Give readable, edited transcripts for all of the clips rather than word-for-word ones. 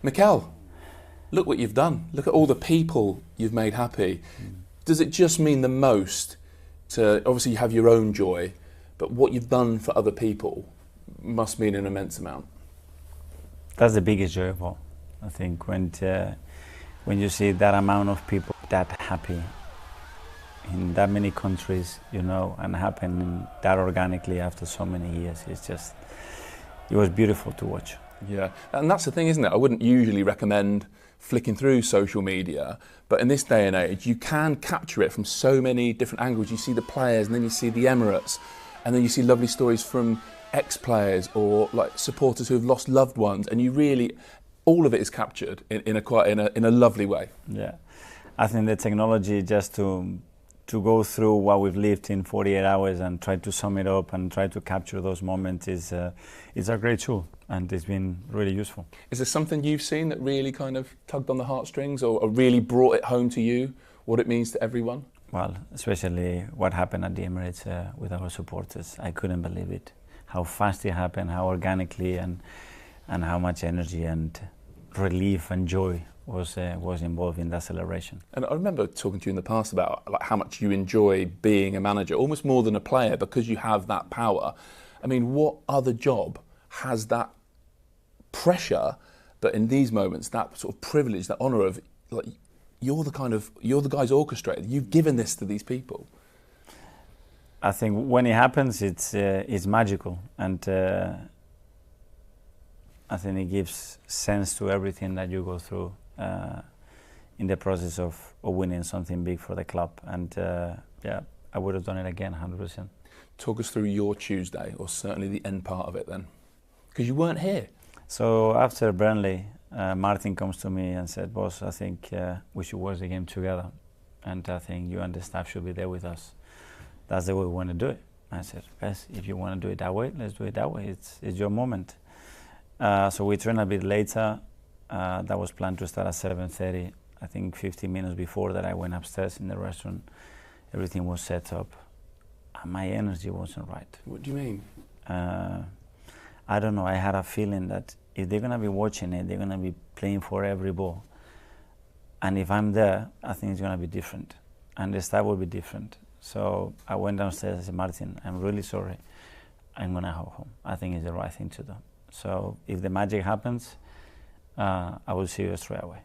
Mikel, look what you've done. Look at all the people you've made happy. Does it just mean the most to, obviously you have your own joy, but what you've done for other people must mean an immense amount? That's the biggest joy of all. I think when you see that amount of people that happy in that many countries, you know, and happening that organically after so many years, it was beautiful to watch. Yeah, and that's the thing, isn't it? I wouldn't usually recommend flicking through social media, but in this day and age, you can capture it from so many different angles. You see the players, and then you see the Emirates, and then you see lovely stories from ex-players or like supporters who have lost loved ones, and you really, all of it is captured in a lovely way. Yeah, I think the technology just to go through what we've lived in 48 hours and try to sum it up and try to capture those moments is a great tool, and it's been really useful. Is there something you've seen that really kind of tugged on the heartstrings or really brought it home to you, what it means to everyone? Well, especially what happened at the Emirates with our supporters. I couldn't believe it. How fast it happened, how organically, and how much energy and relief and joy was involved in that celebration. And I remember talking to you in the past about like how much you enjoy being a manager, almost more than a player, because you have that power. I mean, what other job has that pressure, but in these moments, that sort of privilege, that honour of, like, you're the guys orchestrated. You've given this to these people. I think when it happens, it's magical, and I think it gives sense to everything that you go through in the process of winning something big for the club. And yeah, I would have done it again, 100%. Talk us through your Tuesday, or certainly the end part of it then, because you weren't here. So after Burnley, Martin comes to me and said, "Boss, I think we should watch the game together, and I think you and the staff should be there with us. That's the way we want to do it." I said, "Yes, if you want to do it that way, let's do it that way. It's your moment." So we trained a bit later. That was planned to start at 7:30. I think 15 minutes before that, I went upstairs in the restaurant. Everything was set up. My energy wasn't right. What do you mean? I don't know. I had a feeling that if they're going to be watching it, they're going to be playing for every ball. And if I'm there, I think it's going to be different. And the style will be different. So I went downstairs and said, "Martin, I'm really sorry. I'm going to go home. I think it's the right thing to do. So if the magic happens, I will see you straight away."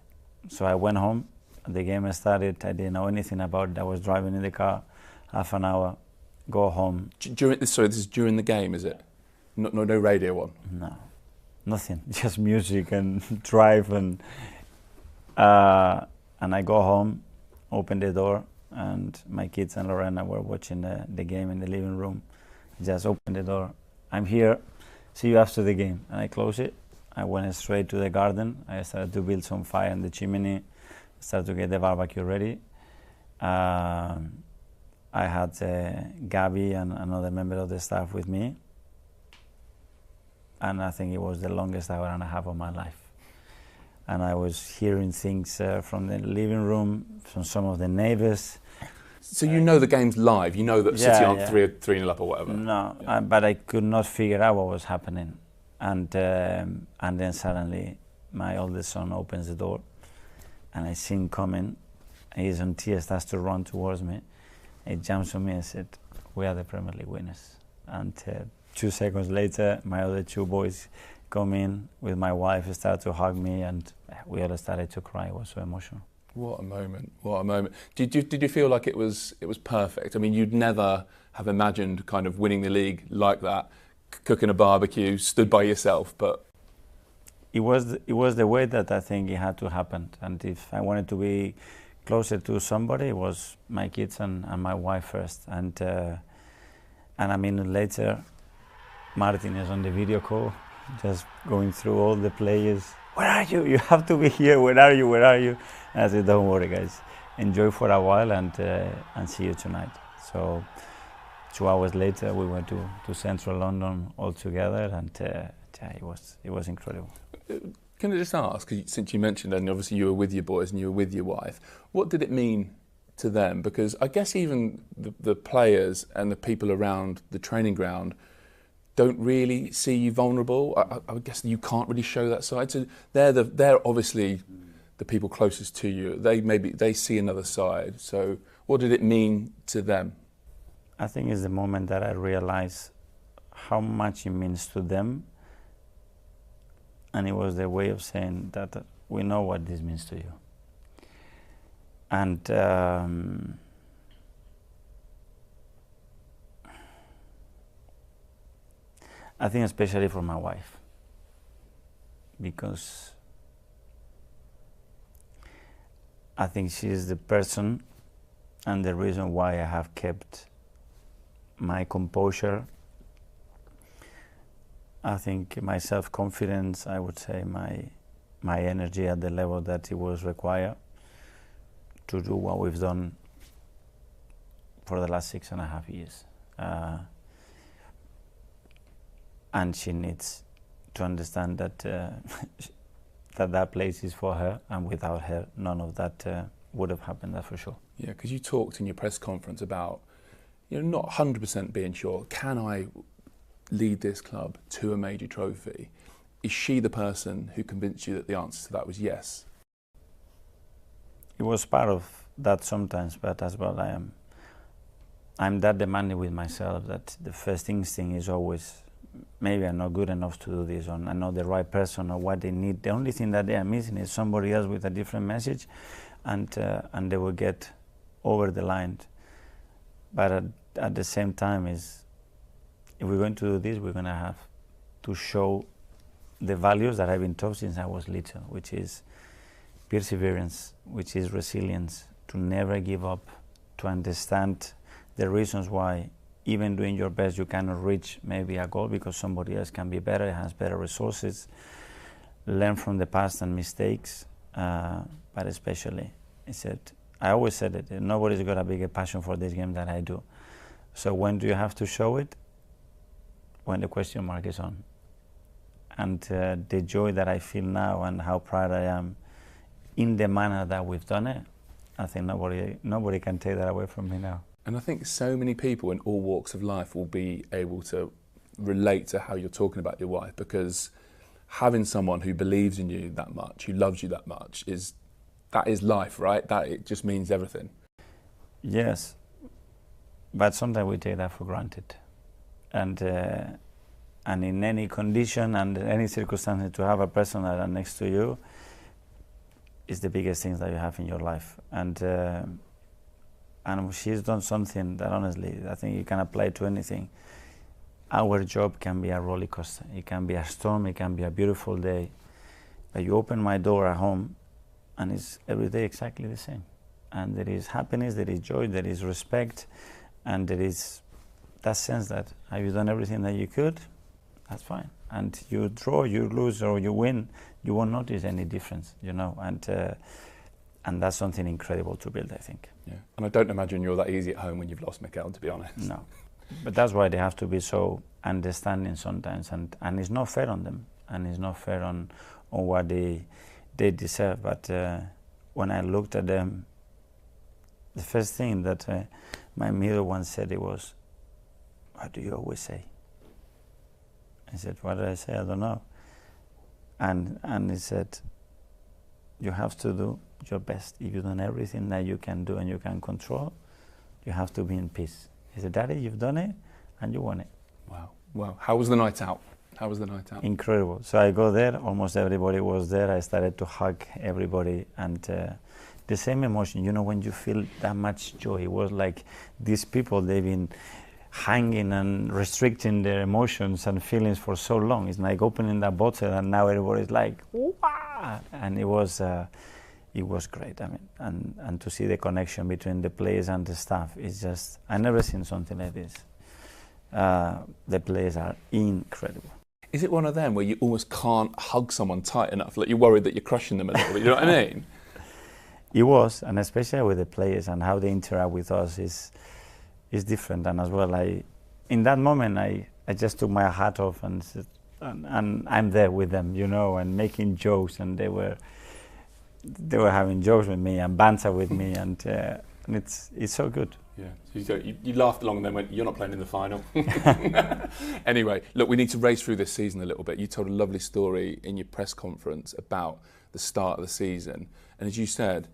So I went home. The game started. I didn't know anything about it. I was driving in the car, half an hour, go home. This is during the game, is it? No radio on? No, nothing. Just music and drive and I go home, open the door, and my kids and Lorena were watching the game in the living room. Just open the door. "I'm here. See you after the game." And I close it. I went straight to the garden. I started to build some fire in the chimney, started to get the barbecue ready. I had Gabby and another member of the staff with me. And I think it was the longest hour and a half of my life. And I was hearing things from the living room, from some of the neighbors. So you know the game's live, you know that City aren't 3-0 up or whatever? No, but I could not figure out what was happening. And then suddenly my oldest son opens the door and I see him coming. He's on tears, starts to run towards me. He jumps on me and said, "We are the Premier League winners." And 2 seconds later, my other two boys come in with my wife, started to hug me, and we all started to cry. It was so emotional. What a moment! What a moment! Did you feel like it was perfect? I mean, you'd never have imagined kind of winning the league like that, cooking a barbecue, stood by yourself, but it was the way that I think it had to happen. And if I wanted to be closer to somebody, it was my kids and my wife first. And a minute later, Martin is on the video call, just going through all the players. "Where are you? You have to be here. Where are you? Where are you?" And I said, "Don't worry, guys. Enjoy for a while and see you tonight." So 2 hours later, we went to central London all together, and it was incredible. Can I just ask, since you mentioned, and obviously you were with your boys and you were with your wife, what did it mean to them? Because I guess even the players and the people around the training ground don't really see you vulnerable. I would guess you can't really show that side. So they're obviously the people closest to you. They see another side. So what did it mean to them? I think it's the moment that I realized how much it means to them, and it was their way of saying that we know what this means to you. And I think especially for my wife, because I think she is the person and the reason why I have kept my composure. I think my self-confidence, I would say my energy at the level that it was required to do what we've done for the last 6.5 years. And she needs to understand that that place is for her, and without her, none of that would have happened, that's for sure. Yeah, because you talked in your press conference about, not 100% being sure, can I lead this club to a major trophy? Is she the person who convinced you that the answer to that was yes? It was part of that sometimes, but as well I'm that demanding with myself that the first instinct is always, maybe I'm not good enough to do this, or I'm not the right person, or what they need. The only thing that they are missing is somebody else with a different message, and they will get over the line. But at the same time, if we're going to do this, we're going to have to show the values that I've been taught since I was little, which is perseverance, which is resilience, to never give up, to understand the reasons why even doing your best you cannot reach maybe a goal because somebody else can be better, has better resources. Learn from the past and mistakes, but especially, I always said it, nobody's got a bigger passion for this game than I do. So when do you have to show it? When the question mark is on. And the joy that I feel now and how proud I am in the manner that we've done it, I think nobody can take that away from me now. And I think so many people in all walks of life will be able to relate to how you're talking about your wife, because having someone who believes in you that much, who loves you that much, that is life, right? That it just means everything. Yes, but sometimes we take that for granted. And in any condition and any circumstance, to have a person that is next to you is the biggest thing that you have in your life. And she's done something that honestly, I think you can apply to anything. Our job can be a roller coaster. It can be a storm, it can be a beautiful day. But you open my door at home and it's every day exactly the same. And there is happiness, there is joy, there is respect, and there is that sense that have you done everything that you could? That's fine. And you draw, you lose, or you win, you won't notice any difference, and that's something incredible to build, I think. Yeah, and I don't imagine you're that easy at home when you've lost Mikel, to be honest. No, but that's why they have to be so understanding sometimes, and it's not fair on them, and it's not fair on what they deserve. But when I looked at them, the first thing that my middle one said, it was, "What do you always say?" I said, "What did I say? I don't know." And he said, "You have to do your best. If you've done everything that you can do and you can control, you have to be in peace." He said, "Daddy, you've done it and you won it." Wow. How was the night out? Incredible. So I go there, almost everybody was there. I started to hug everybody, and the same emotion, when you feel that much joy. It was like these people, they've been hanging and restricting their emotions and feelings for so long. It's like opening that bottle and now everybody's like, "Wow!" And it was great. I mean, and to see the connection between the players and the staff is just, I never seen something like this. The players are incredible. Is it one of them where you almost can't hug someone tight enough, like you're worried that you're crushing them a little bit, you know what I mean? It was, and especially with the players and how they interact with us is different. And as well, in that moment, I just took my hat off and said, and I'm there with them, and making jokes, and they were having jokes with me and banter with me, and it's so good. Yeah, so you laughed along and then went, you're not playing in the final. Anyway, look, we need to race through this season a little bit. You told a lovely story in your press conference about the start of the season. And as you said,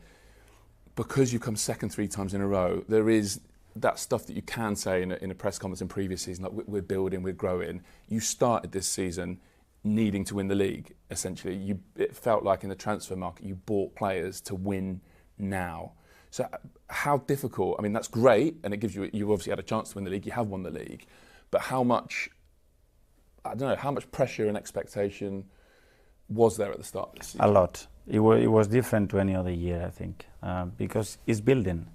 because you've come second 3 times in a row, there is that stuff that you can say in a press conference in previous season, like we're building, we're growing. You started this season needing to win the league, essentially. It felt like in the transfer market, you bought players to win now. So how difficult, I mean, that's great, and it gives you obviously had a chance to win the league, you have won the league, but how much, I don't know, how much pressure and expectation was there at the start of the season? A lot. It was different to any other year, I think, because it's building.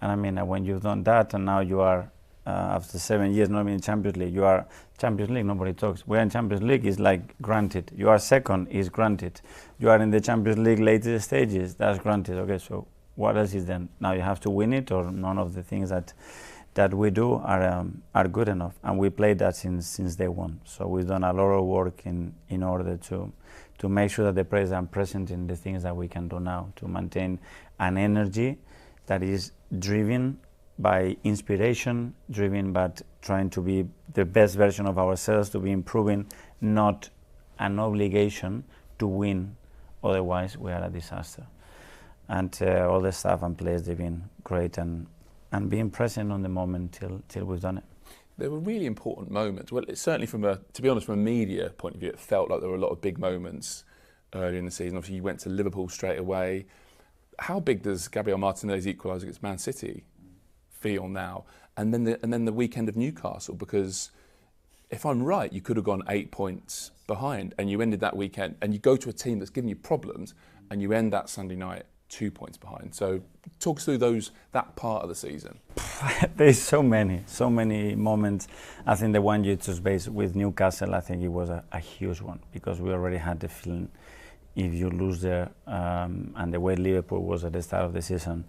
And I mean, when you've done that, and now you are, after 7 years not in Champions League, you are Champions League, nobody talks. We're in Champions League, is like granted. You are second, is granted. You are in the Champions League later stages, that's granted. Okay, so what else is then? Now you have to win it, or none of the things that we do are good enough, and we played that since day one. So we've done a lot of work in order to make sure that the players are present in the things that we can do now, to maintain an energy that is driven by inspiration, driven by trying to be the best version of ourselves, to be improving, not an obligation to win, otherwise we are a disaster. And all the staff and players, they've been great, and being present on the moment till we've done it. There were really important moments. Well, it's certainly to be honest, from a media point of view, it felt like there were a lot of big moments early in the season. Obviously, you went to Liverpool straight away. How big does Gabriel Martinelli's equaliser against Man City feel now? And then the weekend of Newcastle, because if I'm right, you could have gone 8 points behind, and you ended that weekend, and you go to a team that's given you problems, and you end that Sunday night 2 points behind. So talk us through that part of the season. There's so many moments. I think the one you just based with Newcastle, I think it was a huge one, because we already had the feeling if you lose there, and the way Liverpool was at the start of the season,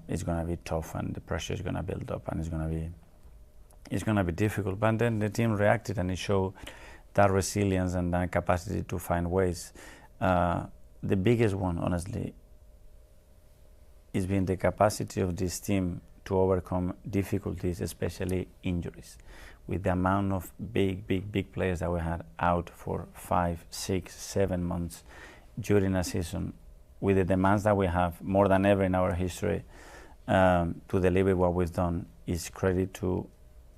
it's going to be tough, and the pressure is going to build up, and it's going to be difficult. But then the team reacted, and it showed that resilience and that capacity to find ways. The biggest one, honestly, has been the capacity of this team to overcome difficulties, especially injuries. With the amount of big players that we had out for 5, 6, 7 months during a season, with the demands that we have more than ever in our history, to deliver what we've done is credit to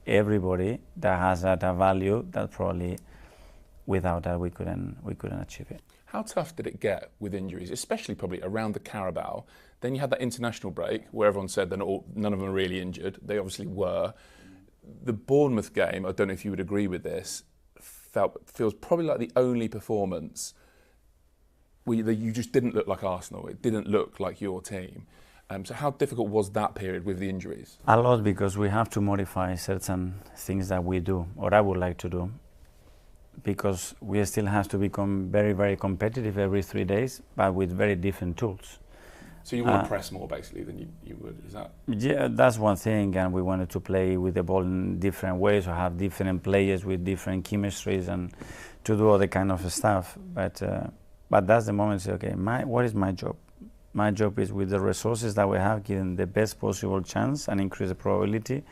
everybody that has that value that probably without that we couldn't achieve it. How tough did it get with injuries, especially probably around the Carabao? Then you had that international break where everyone said none of them are really injured. They obviously were. The Bournemouth game, I don't know if you would agree with this, feels probably like the only performance where you just didn't look like Arsenal. It didn't look like your team. So how difficult was that period with the injuries? A lot, because we have to modify certain things that we do, or I would like to do, because we still have to become very, very competitive every 3 days, but with very different tools. So you want to press more, basically, than you would, is that? Yeah, that's one thing, and we wanted to play with the ball in different ways, or have different players with different chemistries, and to do all the kind of stuff. But that's the moment to say, okay, what is my job? My job is, with the resources that we have, given the best possible chance and increase the probability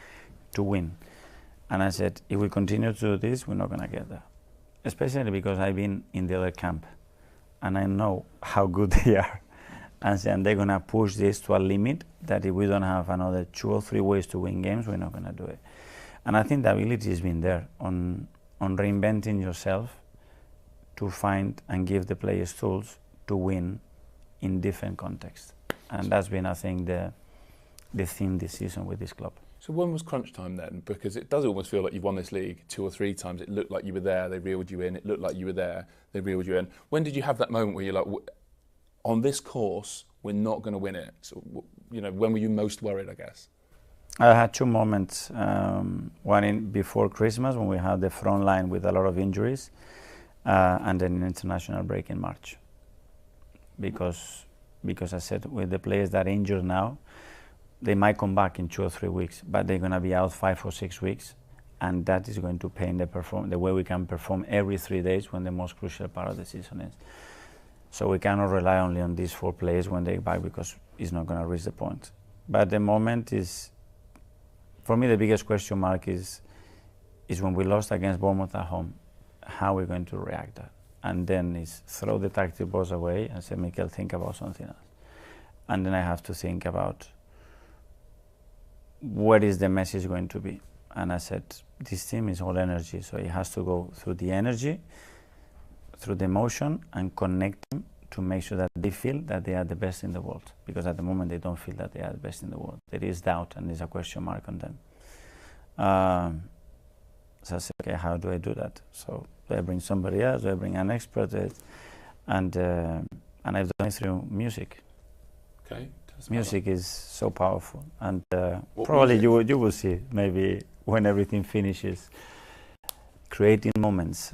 to win. And I said, if we continue to do this, we're not going to get there. Especially because I've been in the other camp, and I know how good they are. And they're going to push this to a limit that if we don't have another 2 or 3 ways to win games, we're not going to do it. And I think the ability has been there on reinventing yourself to find and give the players tools to win in different contexts. And that's been, I think, the theme this season with this club. So when was crunch time then? Because it does almost feel like you've won this league 2 or 3 times. It looked like you were there, they reeled you in. It looked like you were there, they reeled you in. When did you have that moment where you're like, on this course, we're not going to win it? So, when were you most worried, I guess? I had 2 moments. One before Christmas, when we had the front line with a lot of injuries, and then an international break in March. Because I said, with the players that are injured now, they might come back in 2 or 3 weeks, but they're going to be out 5 or 6 weeks, and that is going to pain the way we can perform every 3 days when the most crucial part of the season is. So we cannot rely only on these 4 players when they're back, because it's not going to reach the point. But the moment is for me, the biggest question mark is when we lost against Bournemouth at home, how we're going to react that. And then is throw the tactic balls away and say, Mikel, think about something else. And then I have to think about what is the message going to be. And I said, this team is all energy, so it has to go through the energy, through the emotion, and connect them to make sure that they feel that they are the best in the world. Because at the moment they don't feel that they are the best in the world. There is doubt and there's a question mark on them. So I said, okay, how do I do that? So do I bring somebody else? Do I bring an expert? And I've done it through music. Okay. Music is so powerful, and probably you will see maybe when everything finishes, creating moments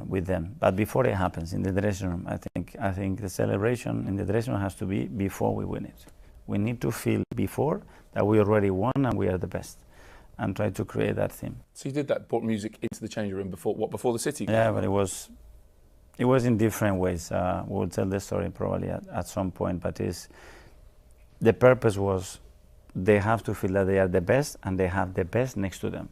with them. But before it happens in the dressing room, I think the celebration in the dressing room has to be before we win it. We need to feel before that we already won and we are the best, and try to create that theme. So you did that, brought music into the changing room before the City game? Yeah, but it was in different ways. We'll tell the story probably at some point, but the purpose was they have to feel that they are the best and they have the best next to them.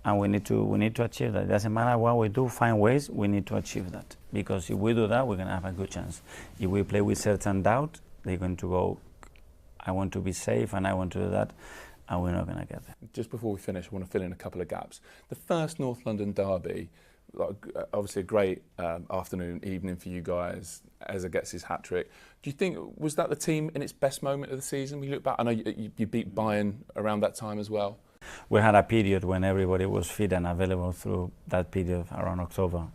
And we need to achieve that. It doesn't matter what we do, find ways, we need to achieve that. Because if we do that, we're going to have a good chance. If we play with certain doubt, they're going to go, I want to be safe and I want to do that, and we're not going to get there. Just before we finish, I want to fill in a couple of gaps. The first North London derby, obviously a great evening for you guys. Eza gets his hat-trick. Do you think, was that the team in its best moment of the season? We look back, I know you beat Bayern around that time as well. We had a period when everybody was fit and available through that period around October,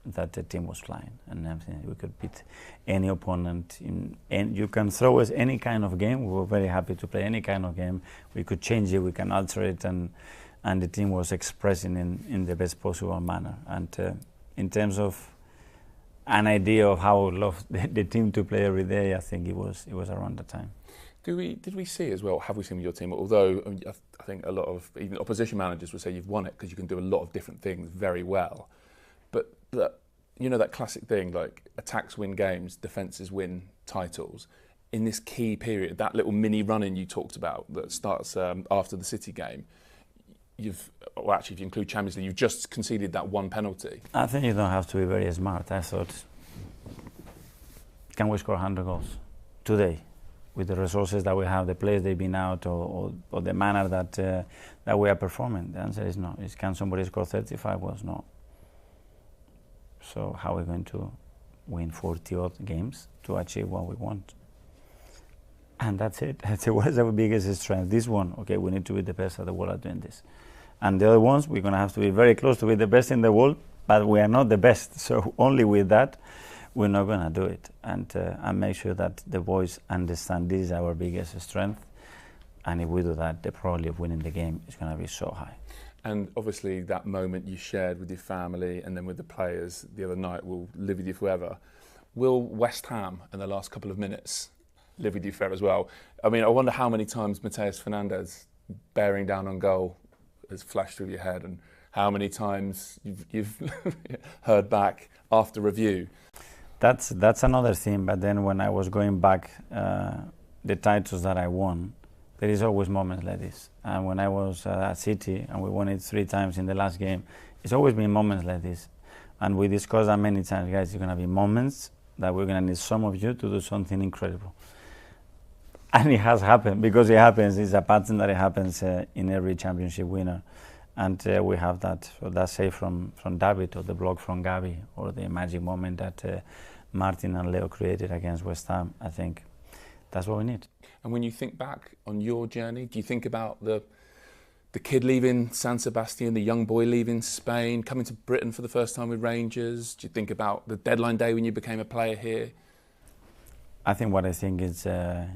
that the team was flying and everything. We could beat any opponent, and you can throw us any kind of game. We were very happy to play any kind of game. We could change it, we can alter it, and the team was expressing in the best possible manner. And in terms of an idea of how I would love the team to play every day, I think it was around the time. Did we see as well, have we seen with your team, although I think a lot of even opposition managers would say you've won it because you can do a lot of different things very well, but that classic thing, like attacks win games, defences win titles. In this key period, that little mini run-in you talked about that starts after the City game, if you include Champions League, you've just conceded that one penalty. I think you don't have to be very smart. I thought, can we score 100 goals today with the resources that we have, the players they've been out, or the manner that we are performing? The answer is no. Can somebody score 35 goals? No. So how are we going to win 40-odd games to achieve what we want? And that's it. What is our biggest strength? This one, okay, we need to be the best at the world at doing this. And the other ones, we're going to have to be very close to be the best in the world, but we are not the best. So only with that, we're not going to do it. And make sure that the boys understand this is our biggest strength. And if we do that, the probability of winning the game is going to be so high. And obviously that moment you shared with your family and then with the players the other night will live with you forever. Will West Ham in the last couple of minutes live with you forever as well? I mean, I wonder how many times Mateus Fernandes bearing down on goal has flashed through your head, and how many times you've heard back after review. That's another thing. But then when I was going back, the titles that I won, there is always moments like this. And when I was at City and we won it 3 times in the last game, it's always been moments like this. And we discussed that many times, guys. It's going to be moments that we're going to need some of you to do something incredible. And it has happened, because it happens. It's a pattern that it happens in every championship winner. And we have that. So that's say from David, or the block from Gavi, or the magic moment that Martin and Leo created against West Ham. I think that's what we need. And when you think back on your journey, do you think about the kid leaving San Sebastian, the young boy leaving Spain, coming to Britain for the first time with Rangers? Do you think about the deadline day when you became a player here? I think what I think is, I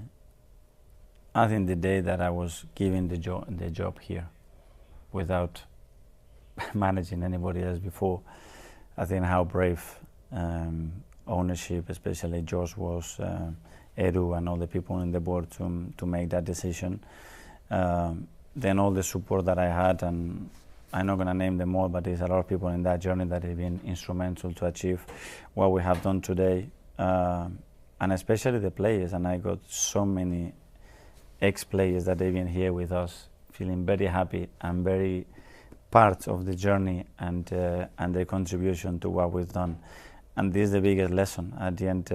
think the day that I was given the job here, without managing anybody else before, I think how brave ownership, especially George was, Edu and all the people in the board to make that decision. Then all the support that I had, and I'm not going to name them all, but there's a lot of people in that journey that have been instrumental to achieve what we have done today, and especially the players. And I got so many ex-players that they've been here with us feeling very happy and very part of the journey and their contribution to what we've done. And this is the biggest lesson. At the end,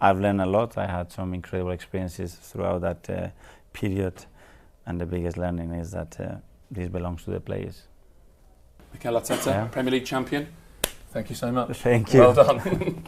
I've learned a lot. I had some incredible experiences throughout that period, and the biggest learning is that this belongs to the players. Mikel Arteta, Premier League champion. Thank you so much. Thank you. Well done.